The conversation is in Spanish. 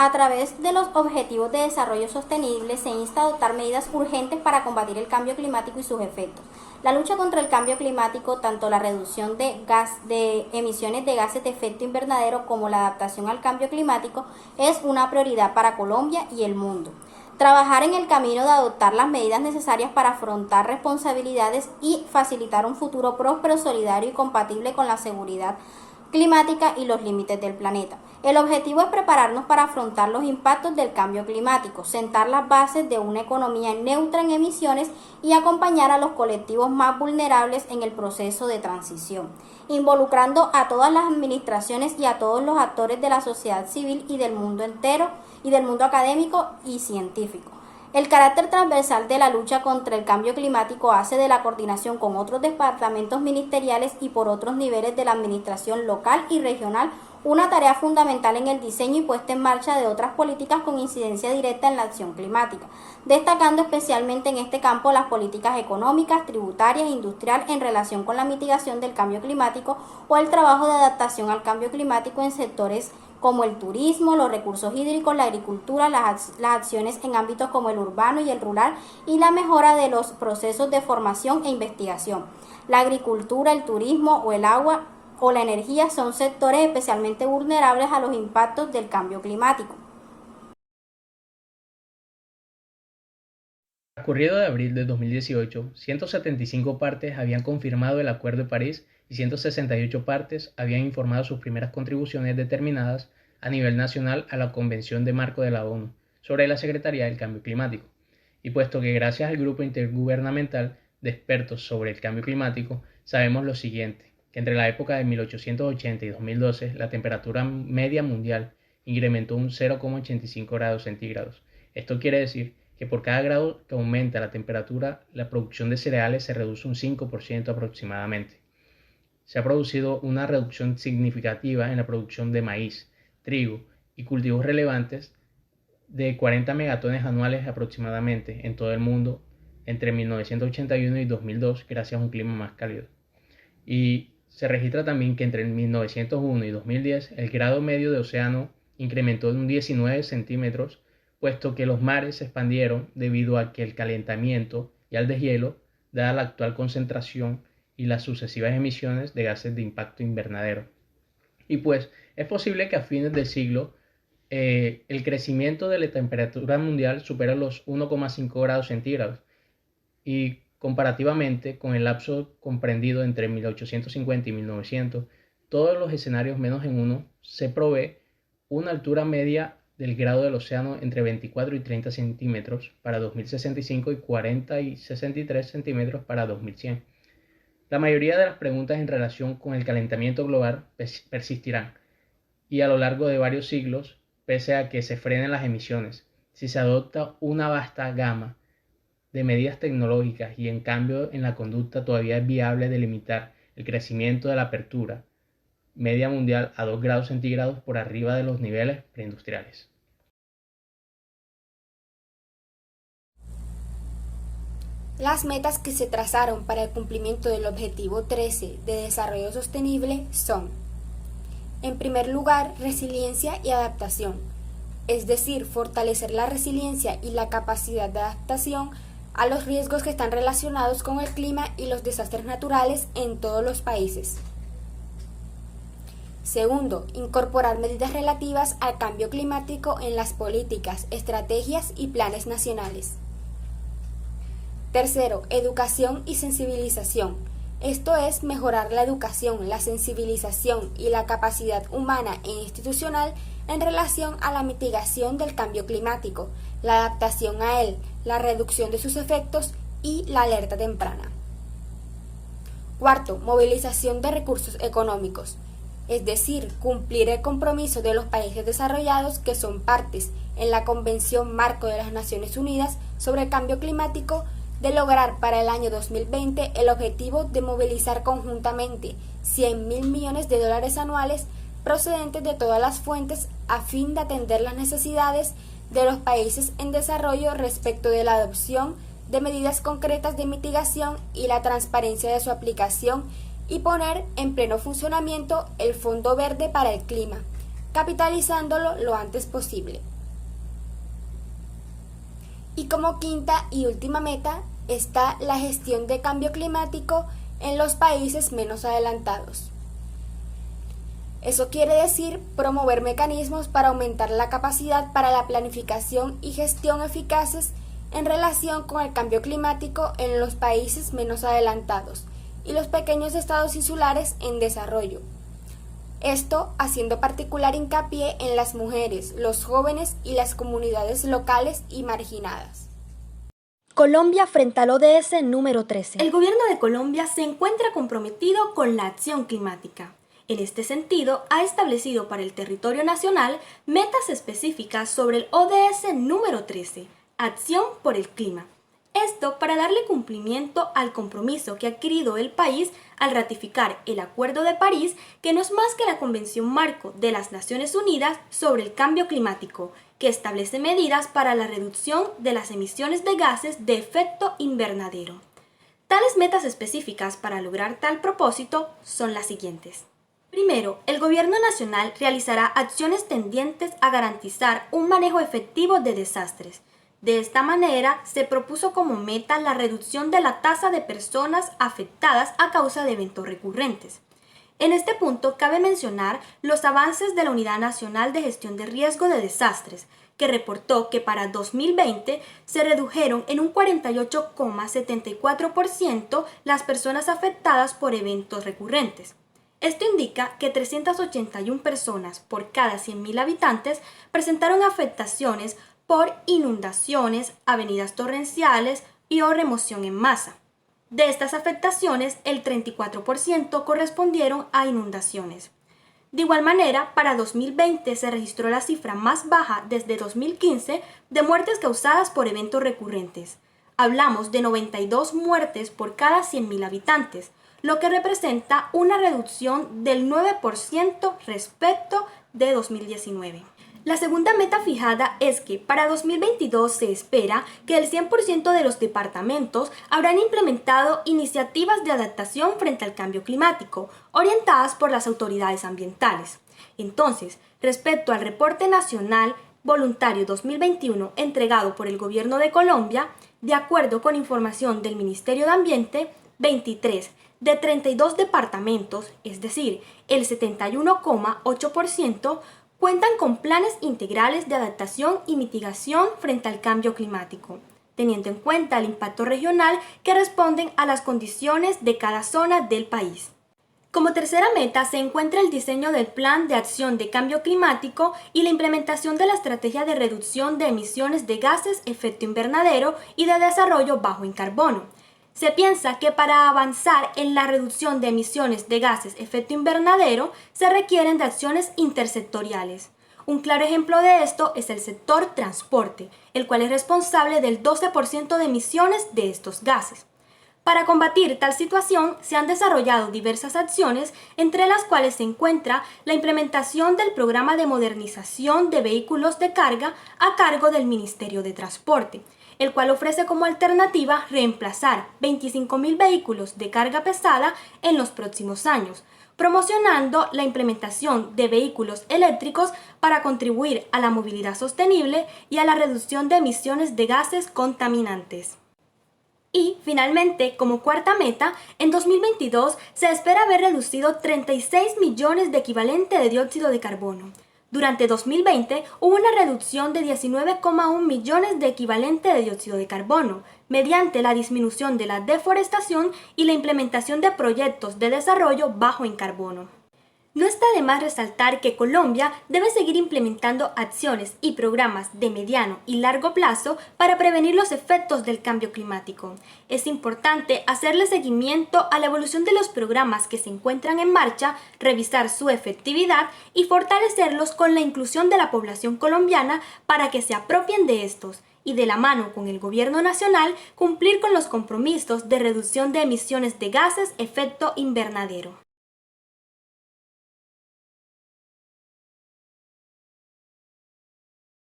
A través de los Objetivos de Desarrollo Sostenible se insta a adoptar medidas urgentes para combatir el cambio climático y sus efectos. La lucha contra el cambio climático, tanto la reducción de emisiones de gases de efecto invernadero como la adaptación al cambio climático, es una prioridad para Colombia y el mundo. Trabajar en el camino de adoptar las medidas necesarias para afrontar responsabilidades y facilitar un futuro próspero, solidario y compatible con la seguridad climática y los límites del planeta. El objetivo es prepararnos para afrontar los impactos del cambio climático, sentar las bases de una economía neutra en emisiones y acompañar a los colectivos más vulnerables en el proceso de transición, involucrando a todas las administraciones y a todos los actores de la sociedad civil y del mundo entero y del mundo académico y científico. El carácter transversal de la lucha contra el cambio climático hace de la coordinación con otros departamentos ministeriales y por otros niveles de la administración local y regional una tarea fundamental en el diseño y puesta en marcha de otras políticas con incidencia directa en la acción climática, destacando especialmente en este campo las políticas económicas, tributarias e industrial en relación con la mitigación del cambio climático o el trabajo de adaptación al cambio climático en sectores como el turismo, los recursos hídricos, la agricultura, las acciones en ámbitos como el urbano y el rural y la mejora de los procesos de formación e investigación. La agricultura, el turismo o el agua o la energía son sectores especialmente vulnerables a los impactos del cambio climático. Transcurrido de abril de 2018, 175 partes habían confirmado el Acuerdo de París y 168 partes habían informado sus primeras contribuciones determinadas a nivel nacional a la Convención de Marco de la ONU sobre la Secretaría del Cambio Climático. Y puesto que gracias al Grupo Intergubernamental de Expertos sobre el Cambio Climático sabemos lo siguiente, que entre la época de 1880 y 2012 la temperatura media mundial incrementó un 0,85 grados centígrados. Esto quiere decir que por cada grado que aumenta la temperatura, la producción de cereales se reduce un 5% aproximadamente. Se ha producido una reducción significativa en la producción de maíz, trigo y cultivos relevantes de 40 megatones anuales aproximadamente en todo el mundo entre 1981 y 2002 gracias a un clima más cálido. Y se registra también que entre 1901 y 2010 el grado medio de océano incrementó en un 19 centímetros, puesto que los mares se expandieron debido a que el calentamiento y al deshielo, dada la actual concentración y las sucesivas emisiones de gases de impacto invernadero. Y pues es posible que a fines del siglo el crecimiento de la temperatura mundial supere los 1,5 grados centígrados y comparativamente con el lapso comprendido entre 1850 y 1900, todos los escenarios menos en uno se provee una altura media del grado del océano entre 24 y 30 centímetros para 2065 y 40 y 63 centímetros para 2100. La mayoría de las preguntas en relación con el calentamiento global persistirán y a lo largo de varios siglos, pese a que se frenen las emisiones, si se adopta una vasta gama de medidas tecnológicas y en cambio en la conducta todavía es viable delimitar el crecimiento de la apertura media mundial a 2 grados centígrados por arriba de los niveles preindustriales. Las metas que se trazaron para el cumplimiento del Objetivo 13 de Desarrollo Sostenible son: en primer lugar, resiliencia y adaptación, es decir, fortalecer la resiliencia y la capacidad de adaptación a los riesgos que están relacionados con el clima y los desastres naturales en todos los países. Segundo, incorporar medidas relativas al cambio climático en las políticas, estrategias y planes nacionales. Tercero, educación y sensibilización. Esto es mejorar la educación, la sensibilización y la capacidad humana e institucional en relación a la mitigación del cambio climático, la adaptación a él, la reducción de sus efectos y la alerta temprana. Cuarto, movilización de recursos económicos, es decir, cumplir el compromiso de los países desarrollados que son partes en la Convención Marco de las Naciones Unidas sobre el Cambio Climático de lograr para el año 2020 el objetivo de movilizar conjuntamente 100.000 millones de dólares anuales procedentes de todas las fuentes a fin de atender las necesidades de los países en desarrollo respecto de la adopción de medidas concretas de mitigación y la transparencia de su aplicación y poner en pleno funcionamiento el Fondo Verde para el Clima, capitalizándolo lo antes posible. Y como quinta y última meta está la gestión de cambio climático en los países menos adelantados. Eso quiere decir promover mecanismos para aumentar la capacidad para la planificación y gestión eficaces en relación con el cambio climático en los países menos adelantados y los pequeños estados insulares en desarrollo. Esto haciendo particular hincapié en las mujeres, los jóvenes y las comunidades locales y marginadas. Colombia frente al ODS número 13. El gobierno de Colombia se encuentra comprometido con la acción climática. En este sentido, ha establecido para el territorio nacional metas específicas sobre el ODS número 13, Acción por el Clima. Esto para darle cumplimiento al compromiso que ha adquirido el país al ratificar el Acuerdo de París, que no es más que la Convención Marco de las Naciones Unidas sobre el Cambio Climático, que establece medidas para la reducción de las emisiones de gases de efecto invernadero. Tales metas específicas para lograr tal propósito son las siguientes. Primero, el Gobierno Nacional realizará acciones tendientes a garantizar un manejo efectivo de desastres. De esta manera, se propuso como meta la reducción de la tasa de personas afectadas a causa de eventos recurrentes. En este punto, cabe mencionar los avances de la Unidad Nacional de Gestión de Riesgo de Desastres, que reportó que para 2020 se redujeron en un 48,74% las personas afectadas por eventos recurrentes. Esto indica que 381 personas por cada 100.000 habitantes presentaron afectaciones por inundaciones, avenidas torrenciales y o remoción en masa. De estas afectaciones, el 34% correspondieron a inundaciones. De igual manera, para 2020 se registró la cifra más baja desde 2015 de muertes causadas por eventos recurrentes. Hablamos de 92 muertes por cada 100.000 habitantes, lo que representa una reducción del 9% respecto de 2019. La segunda meta fijada es que para 2022 se espera que el 100% de los departamentos habrán implementado iniciativas de adaptación frente al cambio climático, orientadas por las autoridades ambientales. Entonces, respecto al Reporte Nacional Voluntario 2021 entregado por el Gobierno de Colombia, de acuerdo con información del Ministerio de Ambiente, 23 de 32 departamentos, es decir, el 71,8%, cuentan con planes integrales de adaptación y mitigación frente al cambio climático, teniendo en cuenta el impacto regional que responden a las condiciones de cada zona del país. Como tercera meta se encuentra el diseño del Plan de Acción de Cambio Climático y la implementación de la estrategia de reducción de emisiones de gases efecto invernadero y de desarrollo bajo en carbono. Se piensa que para avanzar en la reducción de emisiones de gases efecto invernadero se requieren de acciones intersectoriales. Un claro ejemplo de esto es el sector transporte, el cual es responsable del 12% de emisiones de estos gases. Para combatir tal situación se han desarrollado diversas acciones, entre las cuales se encuentra la implementación del programa de modernización de vehículos de carga a cargo del Ministerio de Transporte, el cual ofrece como alternativa reemplazar 25.000 vehículos de carga pesada en los próximos años, promocionando la implementación de vehículos eléctricos para contribuir a la movilidad sostenible y a la reducción de emisiones de gases contaminantes. Y, finalmente, como cuarta meta, en 2022 se espera haber reducido 36 millones de equivalente de dióxido de carbono. Durante 2020 hubo una reducción de 19,1 millones de equivalente de dióxido de carbono, mediante la disminución de la deforestación y la implementación de proyectos de desarrollo bajo en carbono. No está de más resaltar que Colombia debe seguir implementando acciones y programas de mediano y largo plazo para prevenir los efectos del cambio climático. Es importante hacerle seguimiento a la evolución de los programas que se encuentran en marcha, revisar su efectividad y fortalecerlos con la inclusión de la población colombiana para que se apropien de estos y de la mano con el Gobierno Nacional cumplir con los compromisos de reducción de emisiones de gases efecto invernadero.